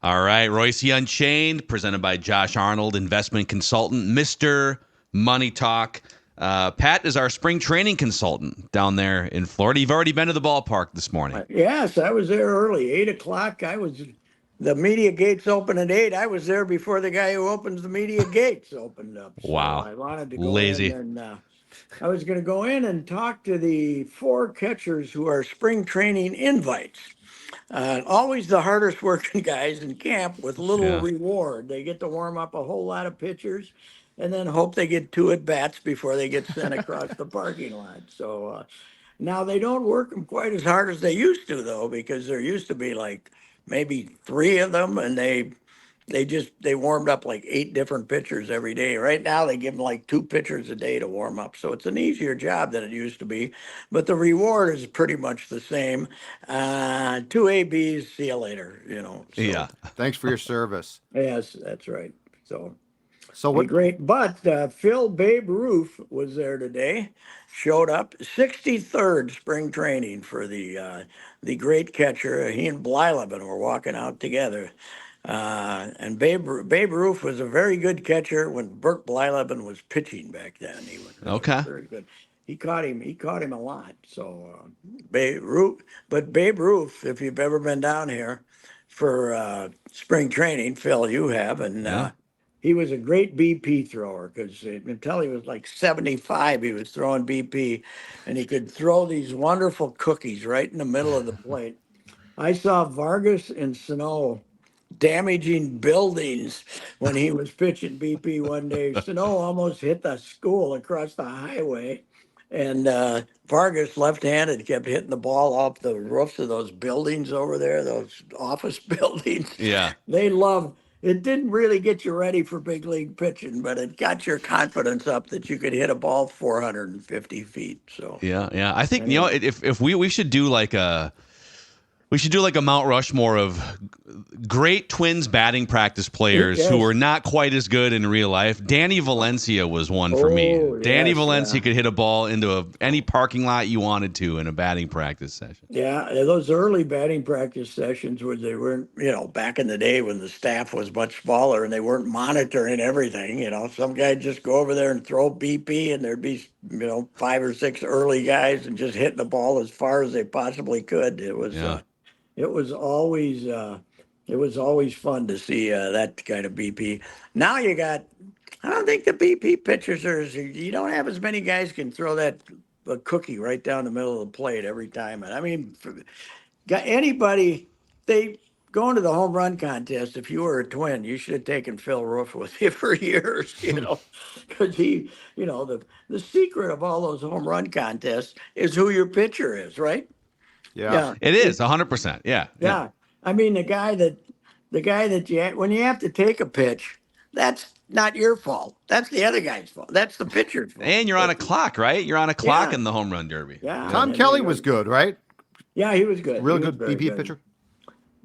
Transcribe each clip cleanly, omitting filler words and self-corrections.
All right, Reusse Unchained, presented by Josh Arnold, investment consultant, Mr. Money Talk. Pat is our spring training consultant down there in Florida. You've already been to the ballpark this morning. Yes, I was there early, 8 o'clock. The media gates open at 8. I was there before the guy who opens the media gates opened up. So Wow. I wanted to go in Lazy. and I was going to go in and talk to the 4 catchers who are spring training invites. Always the hardest working guys in camp with little Yeah. reward. They get to warm up a whole lot of pitchers and then hope they get 2 at bats before they get sent across the parking lot. So now they don't work them quite as hard as they used to, though, because there used to be like maybe 3 of them, and they warmed up like 8 different pitchers every day. Right now they give them like 2 pitchers a day to warm up, so it's an easier job than it used to be. But the reward is pretty much the same. 2 ABs, see you later. So Yeah. Thanks for your service. yes, that's right. So. So Be what? great. But Phil Babe Ruth was there today, showed up, 63rd spring training for the great catcher. He and Blyleven were walking out together. And Babe Ruth was a very good catcher when Burt Blyleven was pitching back then. He was Okay. very good. He caught him a lot. So Babe Ruth, but Babe Ruth, if you've ever been down here for spring training, Phil, you have, and Yeah. he was a great BP thrower because until he was like 75, he was throwing BP, and he could throw these wonderful cookies right in the middle of the plate. I saw Vargas and Sano damaging buildings when he was pitching BP one day. Sano almost hit the school across the highway, and Vargas, left-handed, kept hitting the ball off the roofs of those buildings over there, those office buildings. Yeah. They love it. Didn't really get you ready for big league pitching, but it got your confidence up that you could hit a ball 450 feet. So Yeah. Yeah. I think, anyway. if we should do like a. We should do like a Mount Rushmore of great Twins batting practice players Yes. who are not quite as good in real life. Danny Valencia was one for me. Oh, Danny yes, Valencia yeah. could hit a ball into any parking lot you wanted to in a batting practice session. Yeah, those early batting practice sessions where they weren't, back in the day when the staff was much smaller and they weren't monitoring everything, some guy just go over there and throw BP and there'd be, 5 or 6 early guys and just hitting the ball as far as they possibly could. Yeah. It was always fun to see that kind of BP. Now I don't think the BP pitchers you don't have as many guys can throw that a cookie right down the middle of the plate every time. And I mean, got anybody, they going to the home run contest. If you were a Twin, you should have taken Phil Roof with you for years, because the secret of all those home run contests is who your pitcher is, right? Yeah. It is 100%. Yeah. Yeah. I mean, the guy that when you have to take a pitch, that's not your fault. That's the other guy's fault. That's the pitcher's fault. And you're on a clock, right? You're on a clock Yeah. in the home run derby. Yeah. Tom Kelly was good, right? Yeah, he was good. Real He was good very BP pitcher.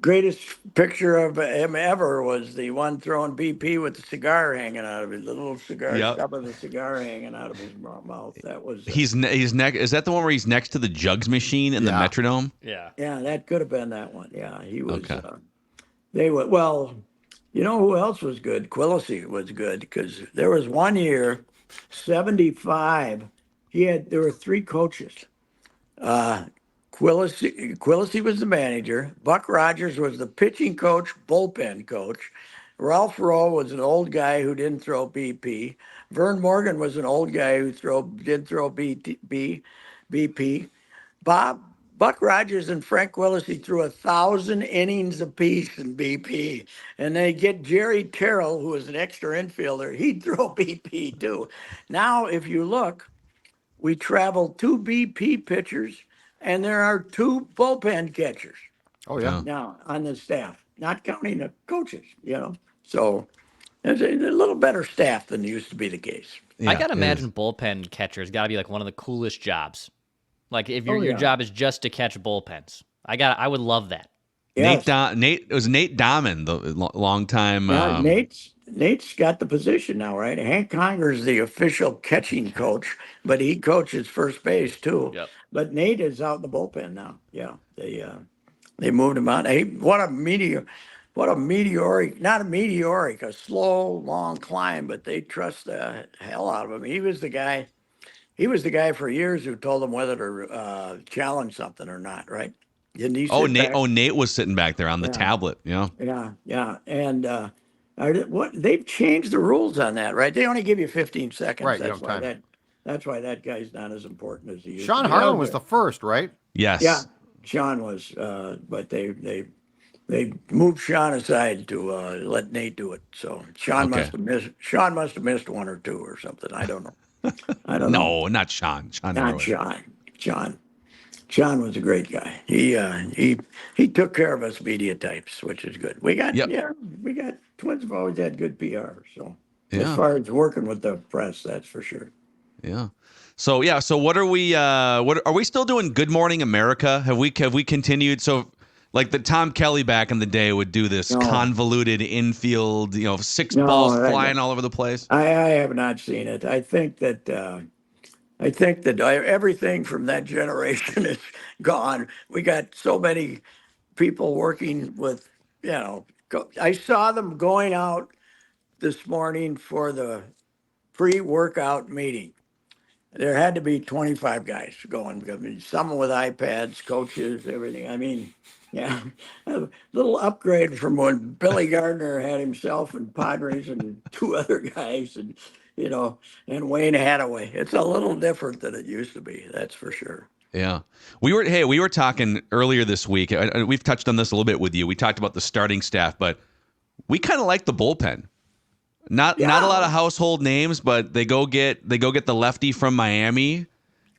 Greatest picture of him ever was the one throwing BP with the cigar hanging out of it, the little cigar, Yep. stub of the cigar hanging out of his mouth. That was. He's next. Is that the one where he's next to the jugs machine in the Yeah. Metrodome? Yeah. Yeah, that could have been that one. Yeah, he was. Okay. They were well. You know who else was good? Quillisi was good because there was one year, 75. There were 3 coaches. Quillisi was the manager. Buck Rogers was the pitching coach, bullpen coach. Ralph Rowe was an old guy who didn't throw BP. Vern Morgan was an old guy who did throw BP. Buck Rogers and Frank Quillisi threw 1,000 innings apiece in BP. And they get Jerry Terrell, who was an extra infielder. He'd throw BP too. Now, if you look, we traveled 2 BP pitchers, and there are 2 bullpen catchers Oh yeah. now on the staff, not counting the coaches, So there's a little better staff than used to be the case. Yeah, I gotta it imagine is. bullpen catcher's got to be like one of the coolest jobs. Like if your Oh, your yeah. job is just to catch bullpens, I would love that. Yes. It was Nate Dahman, the long time. Yeah, Nate's got the position now, right? Hank Conger's the official catching coach, but he coaches first base too. Yep. But Nate is out in the bullpen now. Yeah, they moved him out. Hey, what what a meteoric, not a meteoric, a slow, long climb, but they trust the hell out of him. He was the guy. He was the guy for years who told them whether to challenge something or not. Right? Didn't he Oh, sit Nate. back? Oh, Nate was sitting back there on the Yeah, tablet. Yeah. yeah. And what they've changed the rules on that, right? They only give you 15 seconds. Right, you don't have time. That's why that guy's not as important as he used to Sean be. Harlan was the first, right? Yeah, Yes. Sean was, but they moved Sean aside to let Nate do it. So Sean Okay. must have missed. Sean must have missed one or two or something. I don't know. I don't know. No, not Sean. Sean Not Norwood. Sean. Sean. Sean was a great guy. He took care of us media types, which is good. Yep. We got Twins have always had good PR. So as Yeah. far as working with the press, that's for sure. Yeah. So yeah. So what are we? What are we still doing? Good Morning America. Have we continued? So like the Tom Kelly back in the day would do this No. convoluted infield. Six No, balls flying all over the place. I have not seen it. I think that everything from that generation is gone. We got so many people working with, I saw them going out this morning for the pre-workout meeting. There had to be 25 guys going. I mean, some with iPads, coaches, everything. I mean, yeah, a little upgrade from when Billy Gardner had himself and Padres and two other guys, and Wayne Hathaway. It's a little different than it used to be. That's for sure. Yeah. We were talking earlier this week. We've touched on this a little bit with you. We talked about the starting staff, but we kind of like the bullpen. Not a lot of household names, but they go get the lefty from Miami,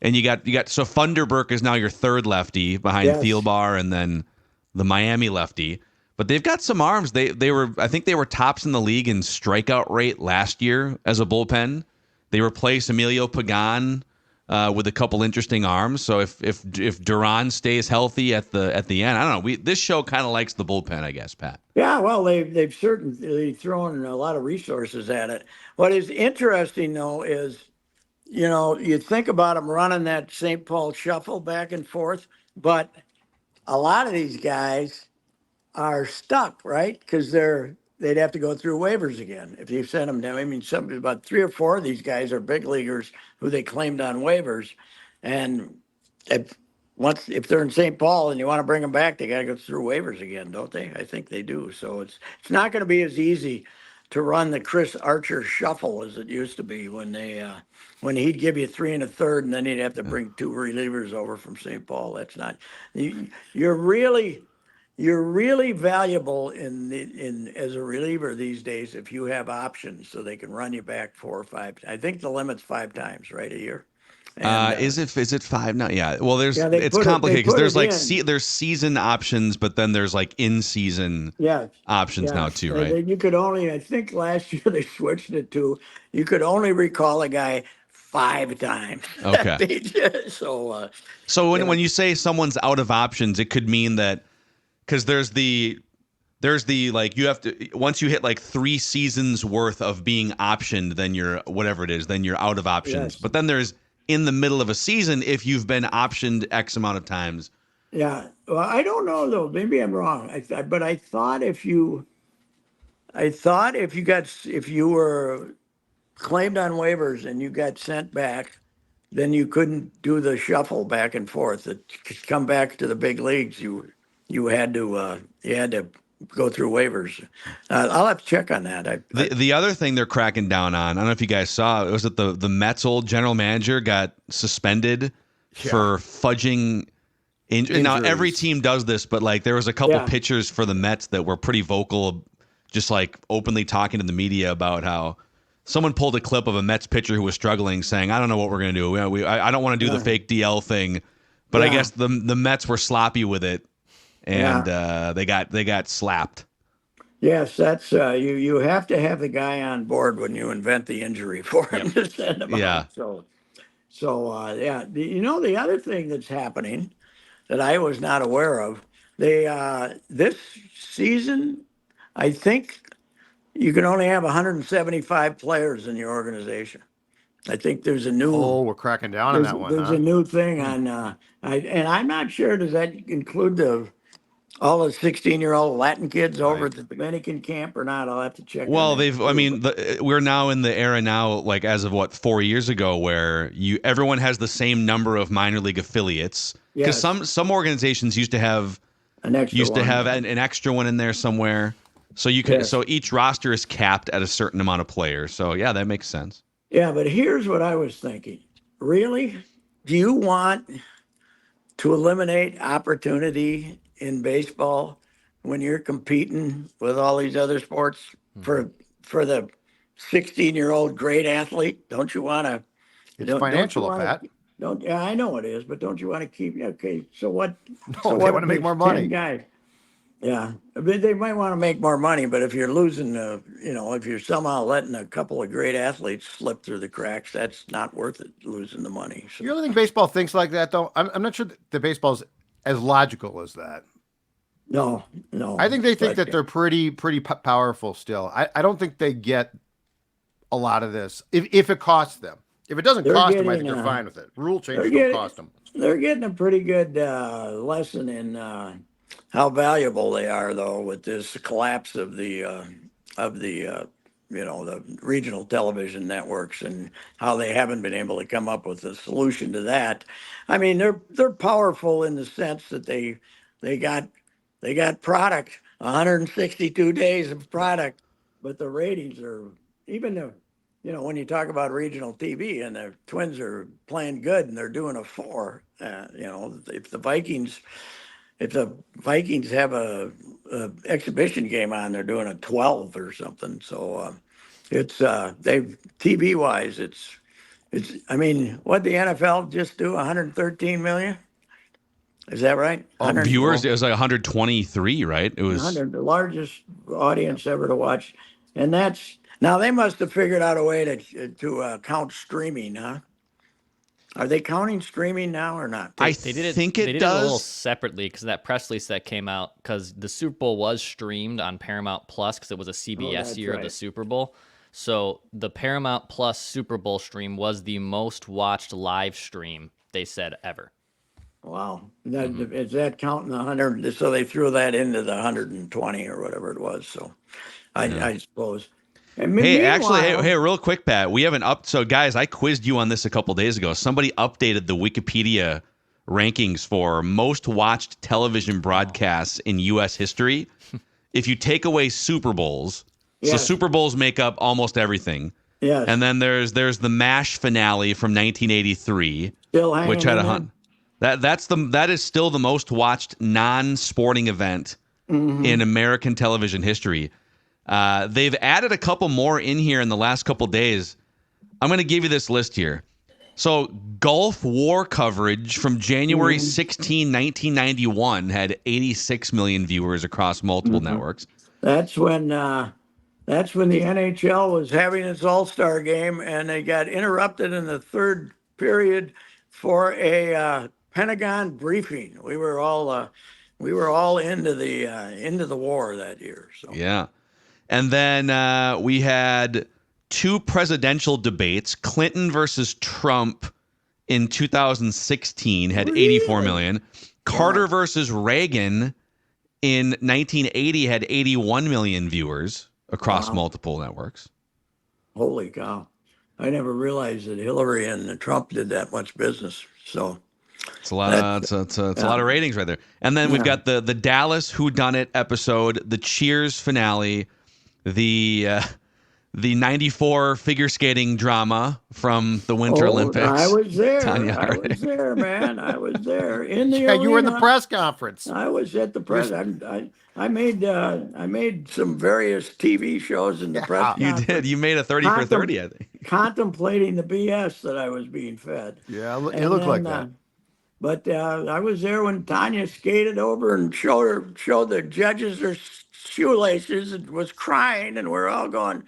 and you got so Funderburk is now your third lefty behind Yes. Thielbar, and then the Miami lefty. But they've got some arms. I think they were tops in the league in strikeout rate last year as a bullpen. They replaced Emilio Pagan with a couple interesting arms. So if Duran stays healthy at the end, I don't know. This show kind of likes the bullpen, I guess, Pat. Yeah, well, they've certainly thrown a lot of resources at it. What is interesting, though, is, you think about them running that St. Paul shuffle back and forth, but a lot of these guys are stuck, right? Because they'd have to go through waivers again if you send them down. I mean, about 3 or 4 of these guys are big leaguers who they claimed on waivers, and if they're in St. Paul and you want to bring them back, they got to go through waivers again, don't they? I think they do. So it's not going to be as easy to run the Chris Archer shuffle as it used to be when he'd give you 3 1/3 and then he'd have to bring 2 relievers over from St. Paul. That's not you're really valuable in as a reliever these days if you have options so they can run you back 4 or 5. I think the limit's 5 times, right, a year. And, Is it 5 now? Yeah. Well, Yeah, it's complicated because there's like in. there's season options, but then there's like in season options now too, right? You could only, I think last year they switched it to, you could only recall a guy 5 times. Okay. So, when you say someone's out of options, it could mean that because there's the like you have to once you hit like 3 seasons worth of being optioned, then you're whatever it is, then you're out of options. Yes. But then there's in the middle of a season if you've been optioned X amount of times. yeah, well, I don't know though. Maybe I'm wrong. But I thought if you were claimed on waivers and you got sent back, then you couldn't do the shuffle back and forth. To come back to the big leagues, you had to go through waivers. I'll have to check on that. The other thing they're cracking down on, I don't know if you guys saw, it was that the Mets old general manager got suspended for fudging injuries. Now every team does this, but like there was a couple pitchers for the Mets that were pretty vocal, just like openly talking to the media about how someone pulled a clip of a Mets pitcher who was struggling, saying, "I don't know what we're gonna do. I don't want to do the fake DL thing," but I guess the Mets were sloppy with it. And they got slapped. Yes, that's you have to have the guy on board when you invent the injury for him to send him out. So the other thing that's happening that I was not aware of, this season, I think you can only have 175 players in your organization. I think there's a new. Oh, we're cracking down on that one. There's a new thing on, and I'm not sure. Does that include all the 16-year-old Latin kids over at the Dominican camp or not? I'll have to check on Well, that. I mean, we're now in the era now, like as of 4 years ago, where everyone has the same number of minor league affiliates. Because Yes. some organizations used to have An extra one. an extra one in there somewhere. So Yes. so each roster is capped at a certain amount of players. So yeah, that makes sense. Yeah, but here's what I was thinking. Really? Do you want to eliminate opportunity in baseball when you're competing with all these other sports for the 16-year-old great athlete? Don't you want to? It's Don't you financial, want Pat. to? Don't Yeah, I know it is, but don't you want to keep? Okay, so what? No, they want to if make more there's 10 money. guys? Yeah, but they might want to make more money, but if you're losing, if you're somehow letting a couple of great athletes slip through the cracks, that's not worth it, losing the money. So, You really think baseball thinks like that, though? I'm not sure that baseball's as logical as that. no, no. I think they think but, that they're pretty powerful still. I don't think they get a lot of this if it costs them. If it doesn't They're cost them, I getting, think they're fine with it. Rule changes they're don't getting, cost them. they're getting a pretty good lesson in how valuable they are, though, with this collapse of the regional television networks and how they haven't been able to come up with a solution to that. I mean, they're powerful in the sense that they got product, 162 days of product, but the ratings are even the when you talk about regional TV and the Twins are playing good and they're doing a 4, if the Vikings have a exhibition game on, they're doing a 12 or something. So it's they've TV wise, it's I mean, what the NFL just do 113 million? Is that right? Viewers, it was like 123, right? It was 100, the largest audience ever to watch, and that's now they must have figured out a way to count streaming, huh? Are they counting streaming now or not? I They did it. think They it did it a little does. separately because that press release that came out because the Super Bowl was streamed on Paramount Plus because it was a CBS that's year of the right. Super Bowl. So the Paramount Plus Super Bowl stream was the most watched live stream they said ever. Wow, is that counting 100? So they threw that into the 120 or whatever it was. So I suppose. And Hey, actually, meanwhile, hey, real quick, Pat, we have an up. So, guys, I quizzed you on this a couple days ago. Somebody updated the Wikipedia rankings for most watched television broadcasts in U.S. history. If you take away Super Bowls, so Yes. Super Bowls make up almost everything. yes, And then there's the MASH finale from 1983, still hanging which had in a there? hunt. That is still the most watched non-sporting event Mm-hmm. in American television history. They've added a couple more in here in the last couple days. I'm going to give you this list here. So Gulf War coverage from January 16, 1991 had 86 million viewers across multiple networks. That's when the NHL was having its All-Star game, and they got interrupted in the third period for a Pentagon briefing. We were all into the war that year. So Yeah. And then we had two presidential debates. Clinton versus Trump in 2016 had 84 million. Carter versus Reagan in 1980 had 81 million viewers across multiple networks. holy cow! I never realized that Hillary and Trump did that much business. So It's a lot of it's a lot of ratings right there. And then we've got the Dallas Whodunit episode, the Cheers finale, the 94 figure skating drama from the Winter Olympics. I was there. Tanya I Harding. was there, man. I was there in the Yeah, you were in the arena. press conference. I was at the press. I made some various TV shows in the press You conference. did. You made a 30 for 30, I think. Contemplating the BS that I was being fed. Yeah, it And looked like then, that. But I was there when Tanya skated over and showed the judges her shoelaces and was crying, and we're all going,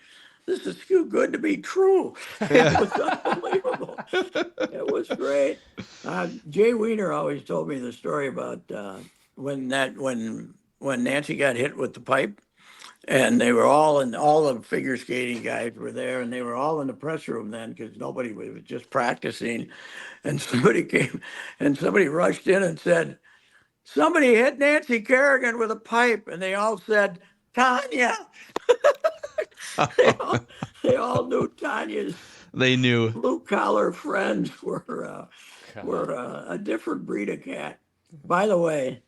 "This is too good to be true." It was unbelievable. It was great. Jay Weiner always told me the story about when Nancy got hit with the pipe, and they were all the figure skating guys were there, and they were all in the press room then because nobody was just practicing, and somebody came and somebody rushed in and said, somebody hit Nancy Kerrigan with a pipe, and they all said, Tanya. they, all, they all knew Tanya's They knew. blue collar friends were a different breed of cat. By the way,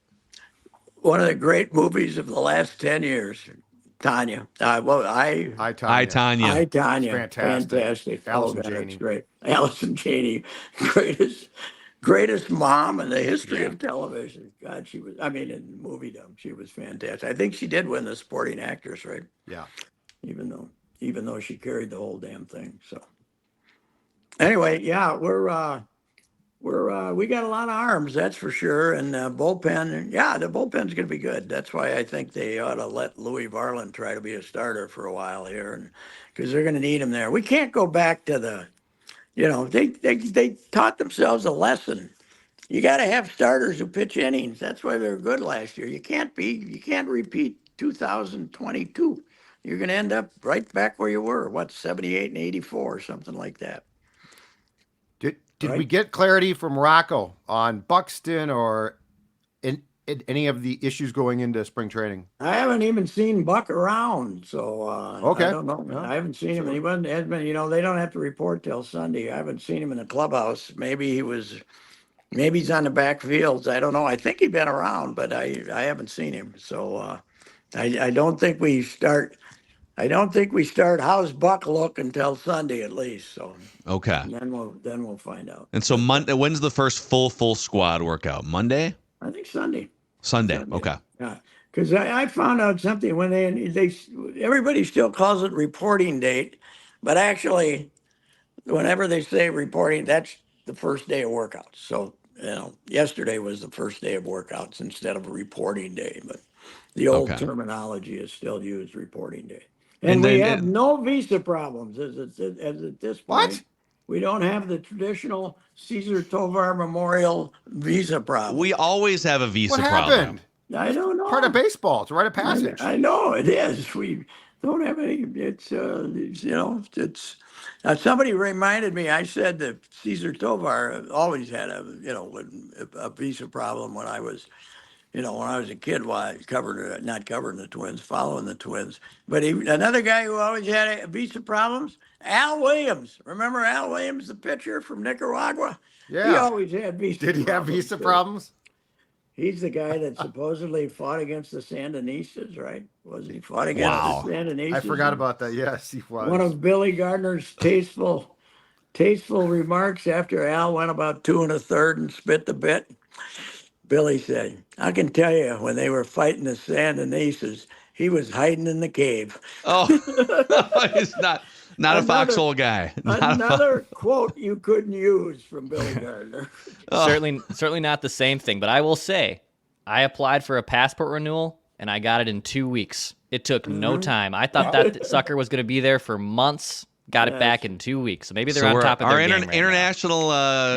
one of the great movies of the last 10 years, Tanya. I, I, Tanya. Tanya. I, Tanya. It's fantastic. Fantastic. Allison God, Janney. that's great. Allison Janney, greatest mom in the history of television. God, she was, I mean, in moviedom, she was fantastic. I think she did win the supporting actress, right? Yeah. Even though she carried the whole damn thing. So anyway, yeah, we got a lot of arms, that's for sure. And bullpen, yeah, the bullpen's going to be good. That's why I think they ought to let Louis Varland try to be a starter for a while here, and because they're going to need him there. We can't go back to they taught themselves a lesson. You got to have starters who pitch innings. That's why they were good last year. You can't repeat 2022. You're going to end up right back where you were. 78 and 84, something like that. Did Right. we get clarity from Rocco on Buxton or in any of the issues going into spring training? I haven't even seen Buck around, so Okay. I don't know. Well, I haven't seen him. sure. He has been. They don't have to report till Sunday. I haven't seen him in the clubhouse. Maybe he's on the back fields. I don't know. I think he'd been around, but I haven't seen him. So I don't think we start. I don't think we start. How's Buck look until Sunday at least? So Okay. and then we'll find out. And so Monday, when's the first full squad workout? Monday? I think Sunday. Sunday. Okay. Yeah, because I found out something when they everybody still calls it reporting date, but actually, whenever they say reporting, that's the first day of workouts. So yesterday was the first day of workouts instead of a reporting day, but the old Okay. terminology is still used, reporting day. And And we then have no visa problems as at this What? point. We don't have the traditional Caesar Tovar Memorial visa problem. we always have a visa What problem. happened? I don't know. Part of baseball. It's a rite of passage. I know it is. We don't have any. It's somebody reminded me. I said that Caesar Tovar always had a visa problem when I was a kid. While I not covering the Twins, following the Twins. But another guy who always had a visa problems, Al Williams. Remember Al Williams, the pitcher from Nicaragua? He Yeah. always had visa. Did he have visa problems? He's the guy that supposedly fought against the Sandinistas, right? Was he fought against Wow. the Sandinistas? I forgot about that. Yes, he was. One of Billy Gardner's tasteful remarks after Al went about 2 1/3 and spit the bit. Billy said, "I can tell you when they were fighting the Sandinistas, he was hiding in the cave." Oh, he's not a Another- foxhole guy. Another quote you couldn't use from Billy Gardner. Certainly not the same thing, but I will say I applied for a passport renewal and I got it in 2 weeks. It took no time. I thought that sucker was going to be there for months. Got it back in 2 weeks. So maybe they're on top of their game right now.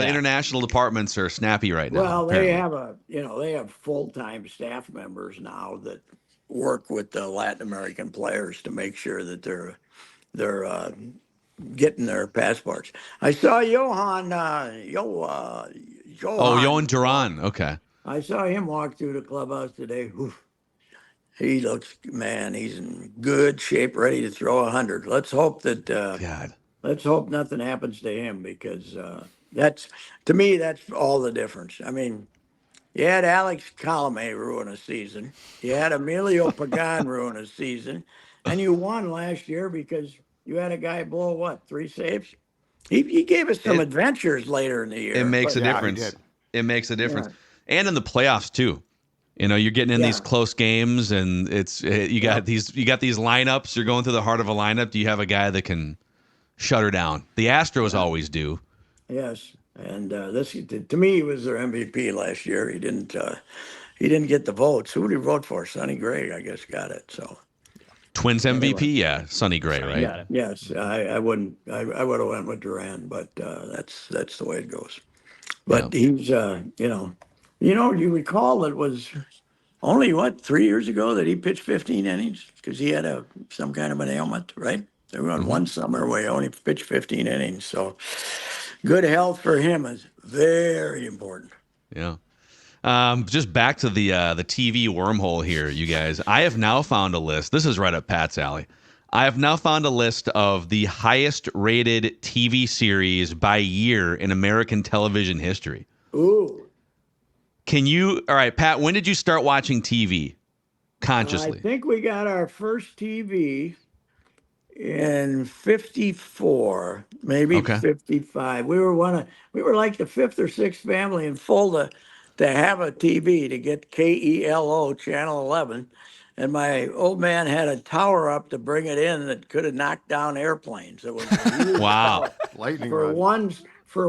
International departments are snappy right now. Well, apparently. they have full-time staff members now that work with the Latin American players to make sure that they're getting their passports. I saw Johan. Yohan Duran. Okay. I saw him walk through the clubhouse today. Oof. He looks, man, he's in good shape, ready to throw 100. Let's hope that. God. Let's hope nothing happens to him because to me, that's all the difference. I mean, you had Alex Colomé ruin a season. You had Emilio Pagan ruin a season. And you won last year because you had a guy blow, 3 saves? He gave us some adventures later in the year. It makes a Yeah, he difference. did. It makes a difference. And in the playoffs too. You're getting in these close games, and it's you got these lineups. You're going through the heart of a lineup. Do you have a guy that can shut her down? The Astros always do. Yes, and this to me he was their MVP last year. He didn't get the votes. Who did he vote for? Sonny Gray, I guess, got it. So Twins MVP, yeah, Sonny Gray, right? got it. yes, I wouldn't. I would have went with Duran, but that's the way it goes. But he's you recall it was only 3 years ago that he pitched 15 innings because he had some kind of an ailment, right? They were on one summer where he only pitched 15 innings. So good health for him is very important. Yeah. Just back to the TV wormhole here, you guys. I have now found a list. This is right up Pat's alley. I have now found a list of the highest rated TV series by year in American television history. Ooh. All right, Pat, when did you start watching TV consciously? I think we got our first TV in 54, maybe Okay. 55. We were like the fifth or sixth family in Fulda to have a TV, to get KELO channel 11. And my old man had a tower up to bring it in that could have knocked down airplanes. It was a huge Wow. tower Lightning for rod.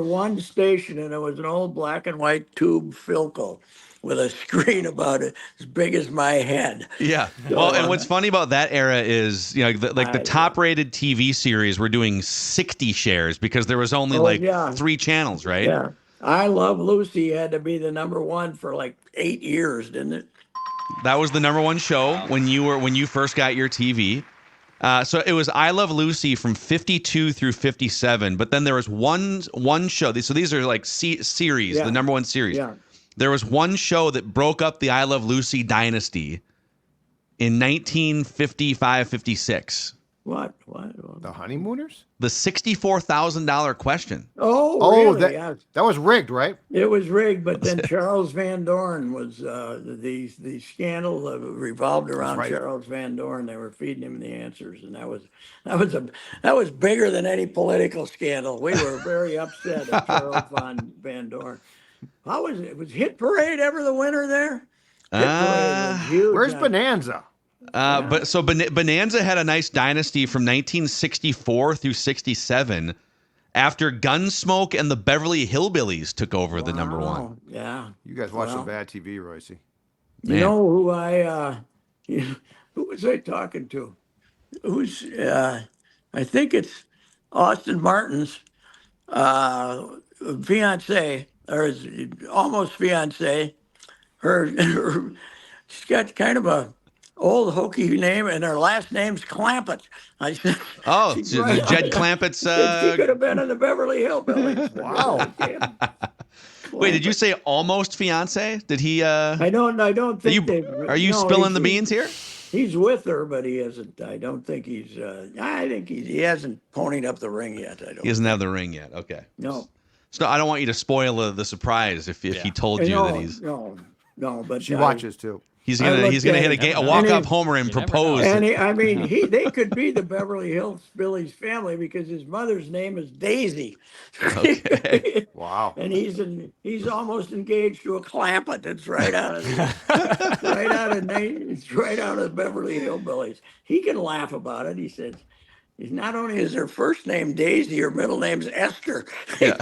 one station, and it was an old black and white tube Philco with a screen about as big as my head. Yeah. Well, and what's funny about that era is, the top rated TV series were doing 60 shares because there was only yeah. 3 channels, right? Yeah. I Love Lucy had to be the number one for like 8 years, didn't it? That was the number one show when you first got your TV. So it was I Love Lucy from 52 through 57, but then there was one show. So these are like series, Yeah. the number one series. Yeah. There was one show that broke up the I Love Lucy dynasty in 1955-56. What? The Honeymooners? The $64,000 question. Oh, really? Yeah. that was rigged, right? It was rigged, but then Charles Van Dorn was the scandal revolved around right. Charles Van Dorn. They were feeding him the answers, and that was bigger than any political scandal. We were very upset at Charles Van Dorn. How was it? Was Hit Parade ever the winner there? Hit Parade was huge. Where's Bonanza? But so Bonanza had a nice dynasty from 1964 through 67 after Gunsmoke and the Beverly Hillbillies took over the number one. Wow. Yeah. You guys watch some bad TV, Reusse. You know who who was I talking to? I think it's Austin Martin's fiance, or his almost fiance. She's got kind of a old hokey name, and her last name's Clampett. I said, Oh, she's so right Judd on. Clampett's. She could have been in the Beverly Hillbillies. Wow. Wait, did you say almost fiance? Did he? I don't think Are you spilling the beans here? He's with her, but he hasn't. I don't think he's. I think he hasn't ponied up the ring yet. I don't. He doesn't have the ring yet. Okay. No. So I don't want you to spoil the surprise if he told you that he's. No, but She watches too. He's gonna hit a walk-off homer and propose. And they could be the Beverly Hillbillies family because his mother's name is Daisy. Okay. Wow. And he's almost engaged to a Clampett. It's right out of the Beverly Hillbillies. He can laugh about it. He says, not only is her first name Daisy, her middle name's Esther. Yeah.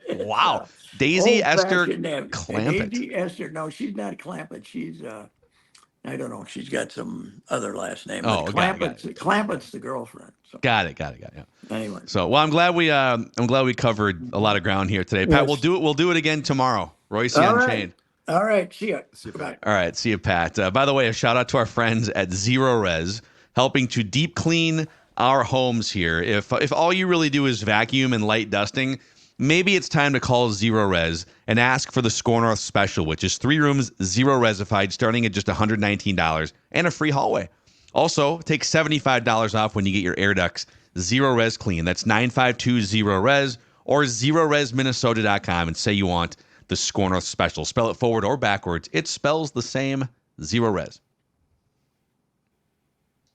Wow. Daisy Esther Clampett. Daisy Esther. No, she's not Clampett. She's I don't know. She's got some other last name. Oh, Clampett's the girlfriend. So. Got it. Yeah. Anyway. So, well, I'm glad we covered a lot of ground here today, Pat. Yes. We'll do it again tomorrow. Reusse Unchained. All right. See ya. Bye. All right. See you, Pat. By the way, a shout out to our friends at Zero Res, helping to deep clean our homes here. If all you really do is vacuum and light dusting, maybe it's time to call Zero Res and ask for the Score North special, which is 3 rooms, 0 resified, starting at just $119 and a free hallway. Also, take $75 off when you get your air ducts Zero Res clean. That's 952-0-RES or zeroresminnesota.com and say you want the Score North special. Spell it forward or backwards. It spells the same, Zero Res.